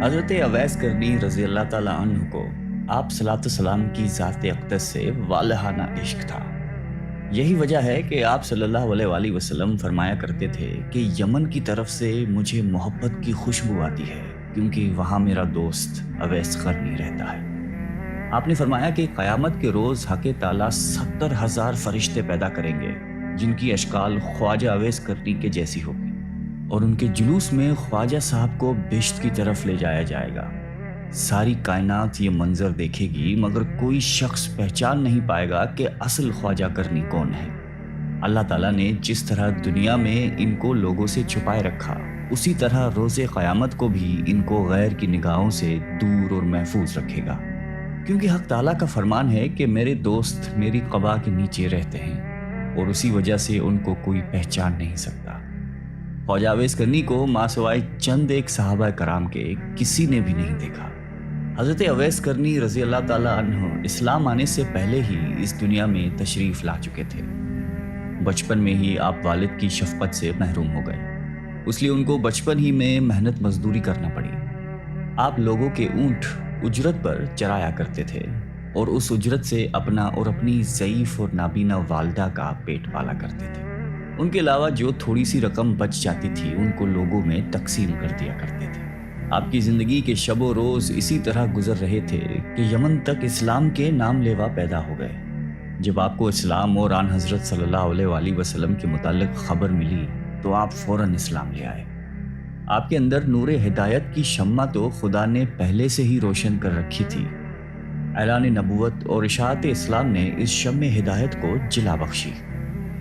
حضرت اویس کرنی رضی اللہ تعالیٰ عنہ کو آپ صلاۃ السلام کی ذات اقدس سے والہانہ عشق تھا۔ یہی وجہ ہے کہ آپ صلی اللہ علیہ وآلہ وسلم فرمایا کرتے تھے کہ یمن کی طرف سے مجھے محبت کی خوشبو آتی ہے کیونکہ وہاں میرا دوست اویس قرنی رہتا ہے۔ آپ نے فرمایا کہ قیامت کے روز حق تعالیٰ 70,000 فرشتے پیدا کریں گے جن کی اشکال خواجہ اویس کرنی کے جیسی ہوگی، اور ان کے جلوس میں خواجہ صاحب کو بہشت کی طرف لے جایا جائے گا۔ ساری کائنات یہ منظر دیکھے گی مگر کوئی شخص پہچان نہیں پائے گا کہ اصل خواجہ کرنی کون ہے۔ اللہ تعالیٰ نے جس طرح دنیا میں ان کو لوگوں سے چھپائے رکھا، اسی طرح روز قیامت کو بھی ان کو غیر کی نگاہوں سے دور اور محفوظ رکھے گا، کیونکہ حق تعالیٰ کا فرمان ہے کہ میرے دوست میری قبا کے نیچے رہتے ہیں اور اسی وجہ سے ان کو کوئی پہچان نہیں سکتا۔ خواجہ اویس کرنی کو ماں سوائے چند ایک صحابہ کرام کے کسی نے بھی نہیں دیکھا۔ حضرت اویس کرنی رضی اللہ تعالیٰ عنہ اسلام آنے سے پہلے ہی اس دنیا میں تشریف لا چکے تھے۔ بچپن میں ہی آپ والد کی شفقت سے محروم ہو گئے، اس لیے ان کو بچپن ہی میں محنت مزدوری کرنا پڑی۔ آپ لوگوں کے اونٹ اجرت پر چرایا کرتے تھے اور اس اجرت سے اپنا اور اپنی ضعیف اور نابینا والدہ کا پیٹ پالا کرتے تھے۔ ان کے علاوہ جو تھوڑی سی رقم بچ جاتی تھی ان کو لوگوں میں تقسیم کر دیا کرتے تھے۔ آپ کی زندگی کے شب و روز اسی طرح گزر رہے تھے کہ یمن تک اسلام کے نام لیوا پیدا ہو گئے۔ جب آپ کو اسلام اور آن حضرت صلی اللہ علیہ وآلہ وسلم کے متعلق خبر ملی تو آپ فوراً اسلام لے آئے۔ آپ کے اندر نور ہدایت کی شمع تو خدا نے پہلے سے ہی روشن کر رکھی تھی۔ اعلان نبوت اور اشاعت اسلام نے اس شمع ہدایت کو جلا بخشی۔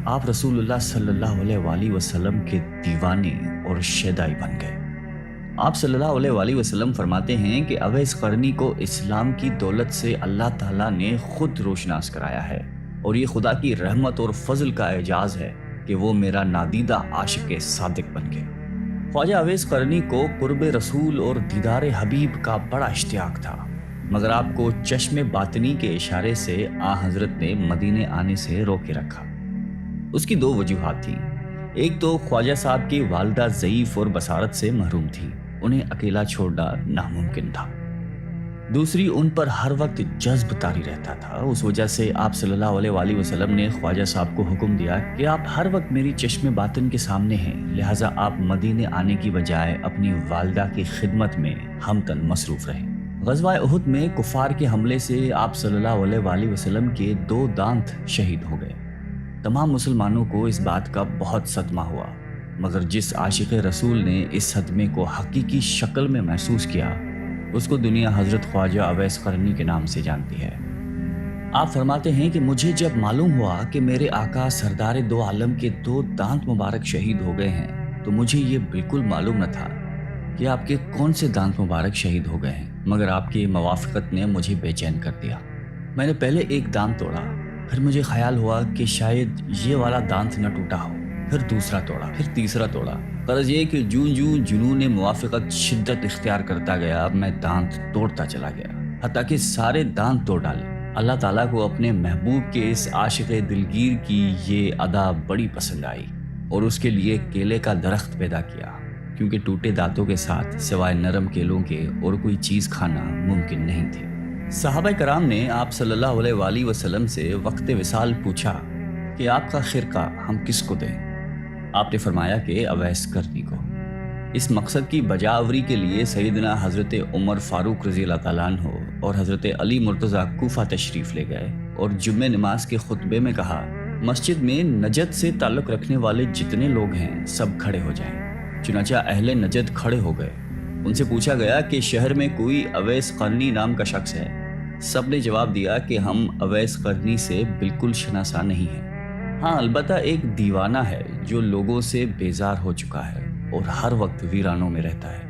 آپ رسول اللہ صلی اللہ علیہ وآلہ وسلم کے دیوانے اور شیدائی بن گئے۔ آپ صلی اللہ علیہ وآلہ وسلم فرماتے ہیں کہ اویس قرنی کو اسلام کی دولت سے اللہ تعالیٰ نے خود روشناس کرایا ہے، اور یہ خدا کی رحمت اور فضل کا اعجاز ہے کہ وہ میرا نادیدہ عاشق صادق بن گئے۔ خواجہ اویس قرنی کو قرب رسول اور دیدار حبیب کا بڑا اشتیاق تھا، مگر آپ کو چشم باطنی کے اشارے سے آن حضرت نے مدینے آنے سے روکے رکھا۔ اس کی دو وجوہات تھیں۔ ایک تو خواجہ صاحب کی والدہ ضعیف اور بصارت سے محروم تھی، انہیں اکیلا چھوڑنا ناممکن تھا۔ دوسری، ان پر ہر وقت جذب طاری رہتا تھا، اس وجہ سے آپ صلی اللہ علیہ وآلہ وسلم نے خواجہ صاحب کو حکم دیا کہ آپ ہر وقت میری چشم باطن کے سامنے ہیں، لہٰذا آپ مدینے آنے کی بجائے اپنی والدہ کی خدمت میں ہمتن مصروف رہیں۔ غزوہ احد میں کفار کے حملے سے آپ صلی اللہ علیہ وآلہ وسلم کے 2 دانت شہید ہو گئے۔ تمام مسلمانوں کو اس بات کا بہت صدمہ ہوا، مگر جس عاشق رسول نے اس صدمے کو حقیقی شکل میں محسوس کیا، اس کو دنیا حضرت خواجہ اویس قرنی کے نام سے جانتی ہے۔ آپ فرماتے ہیں کہ مجھے جب معلوم ہوا کہ میرے آقا سردار دو عالم کے 2 دانت مبارک شہید ہو گئے ہیں تو مجھے یہ بالکل معلوم نہ تھا کہ آپ کے کون سے دانت مبارک شہید ہو گئے ہیں، مگر آپ کی موافقت نے مجھے بے چین کر دیا۔ میں نے پہلے ایک دانت توڑا، پھر مجھے خیال ہوا کہ شاید یہ والا دانت نہ ٹوٹا ہو، پھر دوسرا توڑا، پھر تیسرا توڑا۔ غرض یہ کہ جوں جوں جنون موافقت شدت اختیار کرتا گیا میں دانت توڑتا چلا گیا، حتیٰ کہ سارے دانت توڑ ڈالے۔ اللہ تعالیٰ کو اپنے محبوب کے اس عاشق دلگیر کی یہ ادا بڑی پسند آئی اور اس کے لیے کیلے کا درخت پیدا کیا، کیونکہ ٹوٹے دانتوں کے ساتھ سوائے نرم کیلوں کے اور کوئی چیز کھانا ممکن نہیں تھی۔ صحابہ کرام نے آپ صلی اللہ علیہ وآلہ وسلم سے وقت وصال پوچھا کہ آپ کا خرقہ ہم کس کو دیں؟ آپ نے فرمایا کہ اویس قرنی کو۔ اس مقصد کی بجاوری کے لیے سیدنا حضرت عمر فاروق رضی اللہ تعالیٰ عنہ اور حضرت علی مرتضیٰ کوفہ تشریف لے گئے اور جمعہ نماز کے خطبے میں کہا، مسجد میں نجد سے تعلق رکھنے والے جتنے لوگ ہیں سب کھڑے ہو جائیں۔ چنانچہ اہل نجد کھڑے ہو گئے۔ ان سے پوچھا گیا کہ شہر میں کوئی اویس قرنی نام کا شخص ہے؟ سب نے جواب دیا کہ ہم اویس قرنی سے بالکل شناسا نہیں ہیں، ہاں البتہ ایک دیوانہ ہے جو لوگوں سے بیزار ہو چکا ہے اور ہر وقت ویرانوں میں رہتا ہے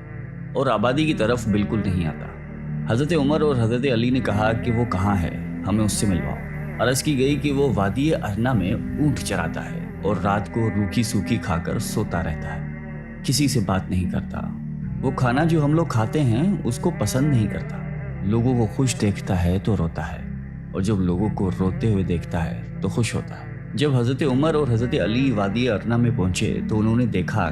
اور آبادی کی طرف بالکل نہیں آتا۔ حضرت عمر اور حضرت علی نے کہا کہ وہ کہاں ہے، ہمیں اس سے ملواؤ۔ عرض کی گئی کہ وہ وادی ارنا میں اونٹ چراتا ہے اور رات کو روکھی سوکھی کھا کر سوتا رہتا ہے، کسی سے بات نہیں کرتا۔ وہ کھانا جو ہم لوگ کھاتے ہیں اس کو پسند نہیں کرتا، لوگوں کو خوش دیکھتا ہے تو روتا ہے اور جب لوگوں کو روتے ہوئے دیکھتا ہے تو خوش ہوتا ہے۔ جب حضرت عمر اور حضرت علی وادی ارنا میں پہنچے تو انہوں نے دیکھا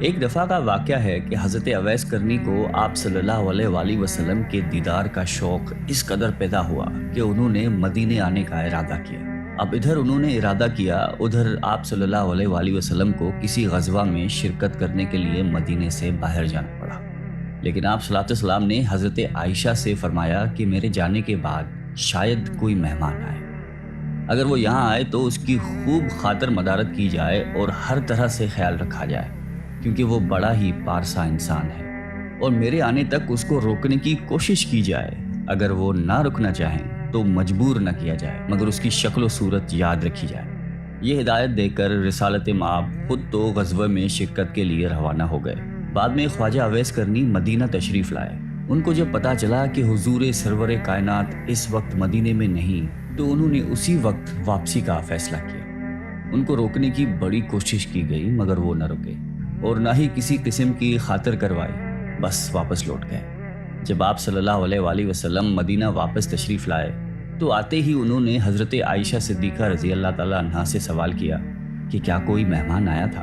ایک دفعہ کا واقعہ ہے کہ حضرت اویس کرنی کو آپ صلی اللہ علیہ وآلہ وسلم کے دیدار کا شوق اس قدر پیدا ہوا کہ انہوں نے مدینے آنے کا ارادہ کیا۔ اب ادھر انہوں نے ارادہ کیا، ادھر آپ صلی اللہ علیہ وآلہ وسلم کو کسی غزوہ میں شرکت کرنے کے لیے مدینے سے باہر جانا پڑا۔ لیکن آپ صلی اللہ علیہ وسلم نے حضرت عائشہ سے فرمایا کہ میرے جانے کے بعد شاید کوئی مہمان آئے، اگر وہ یہاں آئے تو اس کی خوب خاطر مدارت کی جائے اور ہر طرح سے خیال رکھا جائے، کیونکہ وہ بڑا ہی پارسا انسان ہے، اور میرے آنے تک اس کو روکنے کی کوشش کی جائے۔ اگر وہ نہ رکنا چاہیں تو مجبور نہ کیا جائے، مگر اس کی شکل و صورت یاد رکھی جائے۔ یہ ہدایت دے کر رسالت مآب خود تو غزوہ میں شرکت کے لیے روانہ ہو گئے۔ بعد میں خواجہ اویس کرنی مدینہ تشریف لائے۔ ان کو جب پتا چلا کہ حضور سرور کائنات اس وقت مدینے میں نہیں، تو انہوں نے اسی وقت واپسی کا فیصلہ کیا۔ ان کو روکنے کی بڑی کوشش کی گئی، مگر وہ نہ رکے اور نہ ہی کسی قسم کی خاطر کروائی، بس واپس لوٹ گئے۔ جب آپ صلی اللہ علیہ وآلہ وسلم مدینہ واپس تشریف لائے تو آتے ہی انہوں نے حضرت عائشہ صدیقہ رضی اللہ تعالیٰ عنہا سے سوال کیا کہ کیا کوئی مہمان آیا تھا؟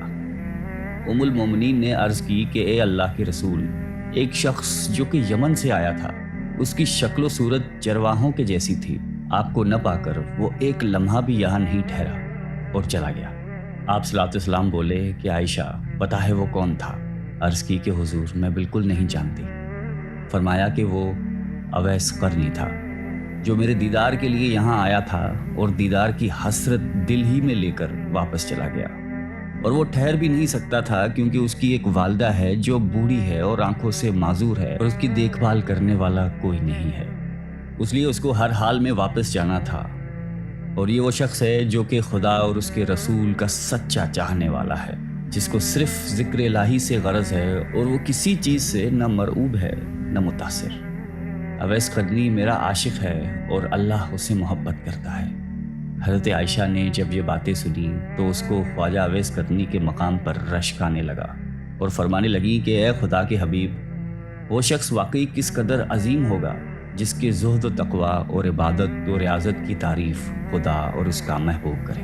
ام المومنین نے عرض کی کہ اے اللہ کے رسول، ایک شخص جو کہ یمن سے آیا تھا، اس کی شکل و صورت چرواہوں کے جیسی تھی، آپ کو نہ پا کر وہ ایک لمحہ بھی یہاں نہیں ٹھہرا اور چلا گیا۔ آپ صلی اللہ علیہ وسلم بولے کہ عائشہ پتہ ہے وہ کون تھا؟ عرض کی کہ حضور میں بالکل نہیں جانتی۔ فرمایا کہ وہ اویس قرنی تھا، جو میرے دیدار کے لیے یہاں آیا تھا اور دیدار کی حسرت دل ہی میں لے کر واپس چلا گیا، اور وہ ٹھہر بھی نہیں سکتا تھا کیونکہ اس کی ایک والدہ ہے جو بوڑھی ہے اور آنکھوں سے معذور ہے، اور اس کی دیکھ بھال کرنے والا کوئی نہیں ہے، اس لیے اس کو ہر حال میں واپس جانا تھا۔ اور یہ وہ شخص ہے جو کہ خدا اور اس کے رسول کا سچا چاہنے والا ہے، جس کو صرف ذکر الہی سے غرض ہے اور وہ کسی چیز سے نہ مرعوب ہے نہ متاثر۔ اویس قرنی میرا عاشق ہے اور اللہ اسے محبت کرتا ہے۔ حضرت عائشہ نے جب یہ باتیں سنی تو اس کو خواجہ اویس قرنی کے مقام پر رشک آنے لگا اور فرمانے لگی کہ اے خدا کے حبیب، وہ شخص واقعی کس قدر عظیم ہوگا جس کے زہد و تقوی اور عبادت و ریاضت کی تعریف خدا اور اس کا محبوب کرے۔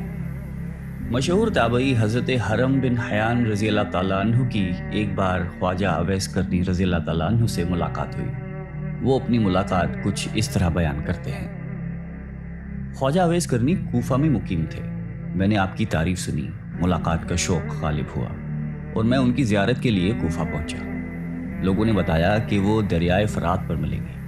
مشہور تابعی حضرت حرم بن حیان رضی اللہ تعالیٰ عنہ کی ایک بار خواجہ اویس قرنی رضی اللہ تعالیٰ عنہ سے ملاقات ہوئی۔ وہ اپنی ملاقات کچھ اس طرح بیان کرتے ہیں۔ خواجہ اویس کرنی کوفہ میں مقیم تھے۔ میں نے آپ کی تعریف سنی، ملاقات کا شوق غالب ہوا اور میں ان کی زیارت کے لیے کوفہ پہنچا۔ لوگوں نے بتایا کہ وہ دریائے فرات پر ملیں گے۔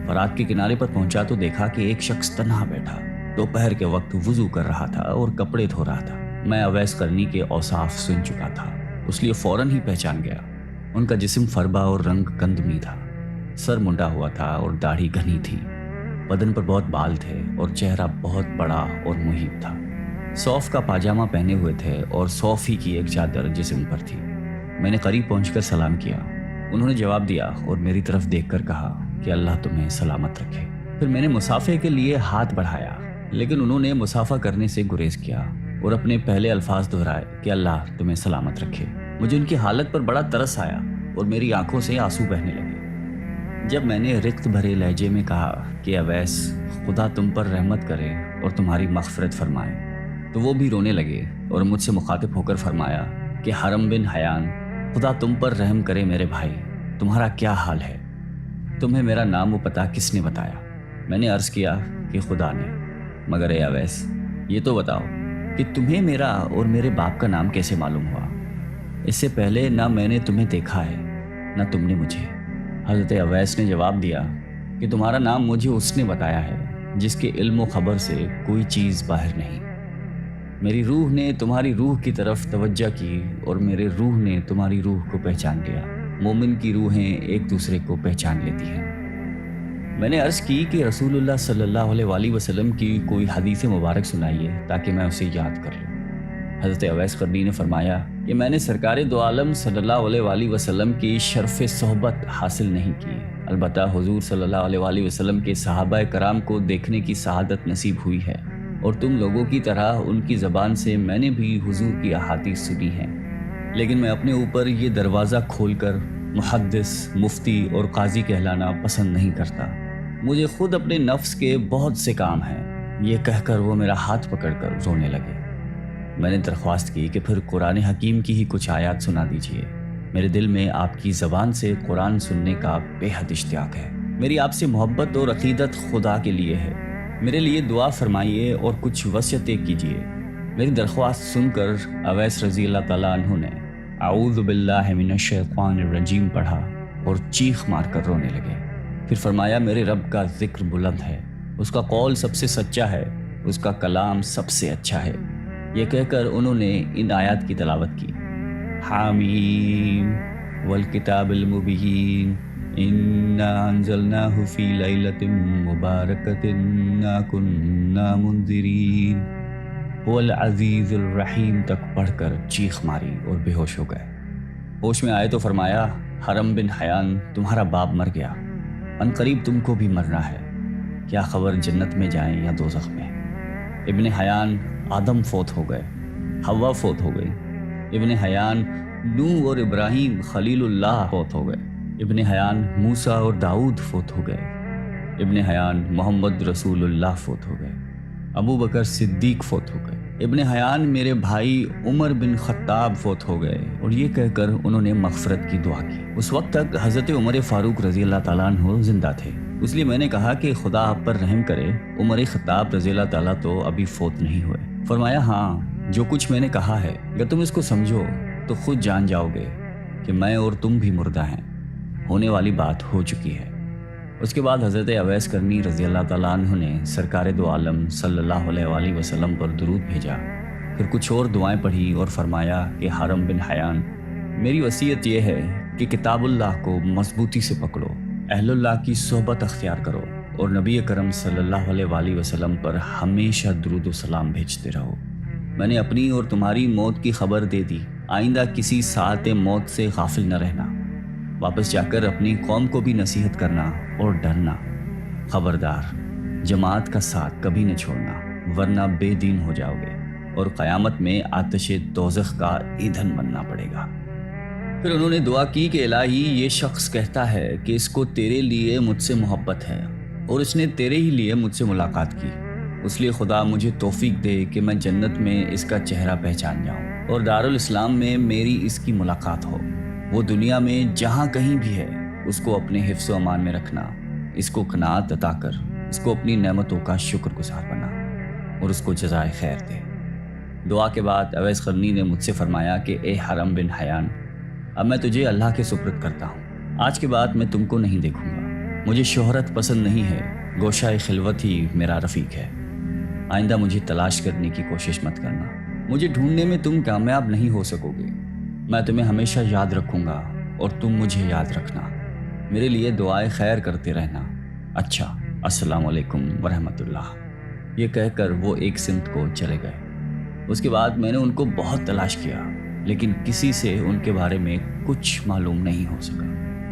فرات کے کنارے پر پہنچا تو دیکھا کہ ایک شخص تنہا بیٹھا دوپہر کے وقت وضو کر رہا تھا اور کپڑے دھو رہا تھا۔ میں اویس کرنی کے اوصاف سن چکا تھا، اس لیے فوراً ہی پہچان گیا۔ ان کا جسم فربا اور رنگ گندمی تھا، سر منڈا ہوا تھا اور داڑھی گھنی تھی، بدن پر بہت بال تھے اور چہرہ بہت بڑا اور محیب تھا۔ صوف کا پاجامہ پہنے ہوئے تھے اور صوف ہی کی ایک چادر جسم پر تھی۔ میں نے قریب پہنچ کر سلام کیا۔ انہوں نے جواب دیا اور میری طرف دیکھ کر کہا کہ اللہ تمہیں سلامت رکھے۔ پھر میں نے مصافحے کے لیے ہاتھ بڑھایا، لیکن انہوں نے مصافحہ کرنے سے گریز کیا اور اپنے پہلے الفاظ دہرائے کہ اللہ تمہیں سلامت رکھے۔ مجھے ان کی حالت پر بڑا ترس آیا اور میری آنکھوں سے آنسو بہنے لگے۔ جب میں نے رقت بھرے لہجے میں کہا کہ اویس، خدا تم پر رحمت کرے اور تمہاری مغفرت فرمائے، تو وہ بھی رونے لگے اور مجھ سے مخاطب ہو کر فرمایا کہ حرم بن حیان، خدا تم پر رحم کرے میرے بھائی، تمہارا کیا حال ہے؟ تمہیں میرا نام و پتہ کس نے بتایا؟ میں نے عرض کیا کہ خدا نے۔ مگر اے اویس، یہ تو بتاؤ کہ تمہیں میرا اور میرے باپ کا نام کیسے معلوم ہوا؟ اس سے پہلے نہ میں نے تمہیں دیکھا ہے نہ تم نے مجھے۔ حضرت اویس نے جواب دیا کہ تمہارا نام مجھے اس نے بتایا ہے جس کے علم و خبر سے کوئی چیز باہر نہیں۔ میری روح نے تمہاری روح کی طرف توجہ کی اور میرے روح نے تمہاری روح کو پہچان لیا۔ مومن کی روحیں ایک دوسرے کو پہچان لیتی ہیں۔ میں نے عرض کی کہ رسول اللہ صلی اللہ علیہ وآلہ وسلم کی کوئی حدیث مبارک سنائیے تاکہ میں اسے یاد کر لوں۔ حضرت اویس قرنی نے فرمایا کہ میں نے سرکار دو عالم صلی اللہ علیہ وآلہ وسلم کی شرف صحبت حاصل نہیں کی، البتہ حضور صلی اللہ علیہ وآلہ وسلم کے صحابہ کرام کو دیکھنے کی سعادت نصیب ہوئی ہے، اور تم لوگوں کی طرح ان کی زبان سے میں نے بھی حضور کی احادیث سنی ہیں، لیکن میں اپنے اوپر یہ دروازہ کھول کر محدث، مفتی اور قاضی کہلانا پسند نہیں کرتا۔ مجھے خود اپنے نفس کے بہت سے کام ہیں۔ یہ کہہ کر وہ میرا ہاتھ پکڑ کر رونے لگے۔ میں نے درخواست کی کہ پھر قرآن حکیم کی ہی کچھ آیات سنا دیجیے۔ میرے دل میں آپ کی زبان سے قرآن سننے کا بے حد اشتیاق ہے۔ میری آپ سے محبت اور عقیدت خدا کے لیے ہے۔ میرے لیے دعا فرمائیے اور کچھ وصیتیں کیجیے۔ میری درخواست سن کر اویس رضی اللہ تعالیٰ عنہ نے اعوذ باللہ من الشیطان الرجیم پڑھا اور چیخ مار کر رونے لگے۔ پھر فرمایا میرے رب کا ذکر بلند ہے، اس کا قول سب سے سچا ہے، اس کا کلام سب سے اچھا ہے۔ یہ کہہ کر انہوں نے ان آیات کی تلاوت کی۔ حامیم والکتاب المبین انا انزلناہ فی لیلۃ مبارکۃ انا کنا منذرین هو العزیز الرحیم تک پڑھ کر چیخ ماری اور بے ہوش ہو گئے۔ ہوش میں آئے تو فرمایا حرم بن حیان تمہارا باپ مر گیا، ان قریب تم کو بھی مرنا ہے، کیا خبر جنت میں جائیں یا دوزخ میں۔ ابن حیان آدم فوت ہو گئے، حوا فوت ہو گئی۔ ابن حیان نوح اور ابراہیم خلیل اللہ فوت ہو گئے۔ ابن حیان موسیٰ اور داؤد فوت ہو گئے۔ ابن حیان محمد رسول اللہ فوت ہو گئے۔ ابو بکر صدیق فوت ہو گئے۔ ابن حیان میرے بھائی عمر بن خطاب فوت ہو گئے۔ اور یہ کہہ کر انہوں نے مغفرت کی دعا کی۔ اس وقت تک حضرت عمر فاروق رضی اللہ تعالیٰ عنہ زندہ تھے، اس لیے میں نے کہا کہ خدا آپ پر رحم کرے، عمر خطاب رضی اللہ تعالیٰ تو ابھی فوت نہیں ہوئے۔ فرمایا ہاں، جو کچھ میں نے کہا ہے اگر تم اس کو سمجھو تو خود جان جاؤ گے کہ میں اور تم بھی مردہ ہیں، ہونے والی بات ہو چکی ہے۔ اس کے بعد حضرت اویس کرنی رضی اللہ تعالیٰ عنہ نے سرکار دو عالم صلی اللہ علیہ وآلہ وسلم پر درود بھیجا، پھر کچھ اور دعائیں پڑھی اور فرمایا کہ حرم بن حیان، میری وصیت یہ ہے کہ کتاب اللہ کو مضبوطی سے پکڑو، اہل اللہ کی صحبت اختیار کرو اور نبی کرم صلی اللہ علیہ وآلہ وسلم پر ہمیشہ درود و سلام بھیجتے رہو۔ میں نے اپنی اور تمہاری موت کی خبر دے دی، آئندہ کسی ساعت موت سے غافل نہ رہنا، واپس جا کر اپنی قوم کو بھی نصیحت کرنا اور ڈرنا۔ خبردار، جماعت کا ساتھ کبھی نہ چھوڑنا ورنہ بے دین ہو جاؤ گے اور قیامت میں آتش دوزخ کا ایندھن بننا پڑے گا۔ پھر انہوں نے دعا کی کہ الہی، یہ شخص کہتا ہے کہ اس کو تیرے لیے مجھ سے محبت ہے اور اس نے تیرے ہی لیے مجھ سے ملاقات کی، اس لیے خدا مجھے توفیق دے کہ میں جنت میں اس کا چہرہ پہچان جاؤں اور دارالاسلام میں میری اس کی ملاقات ہو۔ وہ دنیا میں جہاں کہیں بھی ہے اس کو اپنے حفظ و امان میں رکھنا، اس کو قناعت عطا کر اس کو اپنی نعمتوں کا شکر گزار بنا اور اس کو جزائے خیر دے۔ دعا کے بعد اویس قرنی نے مجھ سے فرمایا کہ اے حرم بن حیان، اب میں تجھے اللہ کے سپرد کرتا ہوں، آج کے بعد میں تم کو نہیں دیکھوں گا، مجھے شہرت پسند نہیں ہے، گوشہ خلوت ہی میرا رفیق ہے، آئندہ مجھے تلاش کرنے کی کوشش مت کرنا، مجھے ڈھونڈنے میں تم کامیاب نہیں ہو سکو گے، میں تمہیں ہمیشہ یاد رکھوں گا اور تم مجھے یاد رکھنا، میرے لیے دعائے خیر کرتے رہنا۔ اچھا، السلام علیکم ورحمۃ اللہ۔ یہ کہہ کر وہ ایک سمت کو چلے گئے۔ اس کے بعد میں نے ان کو بہت تلاش کیا لیکن کسی سے ان کے بارے میں کچھ معلوم نہیں ہو سکا،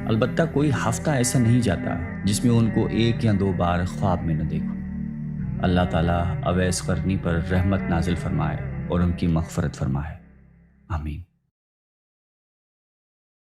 البتہ کوئی ہفتہ ایسا نہیں جاتا جس میں ان کو ایک یا دو بار خواب میں نہ دیکھوں۔ اللہ تعالیٰ اویس قرنی پر رحمت نازل فرمائے اور ان کی مغفرت فرمائے، آمین۔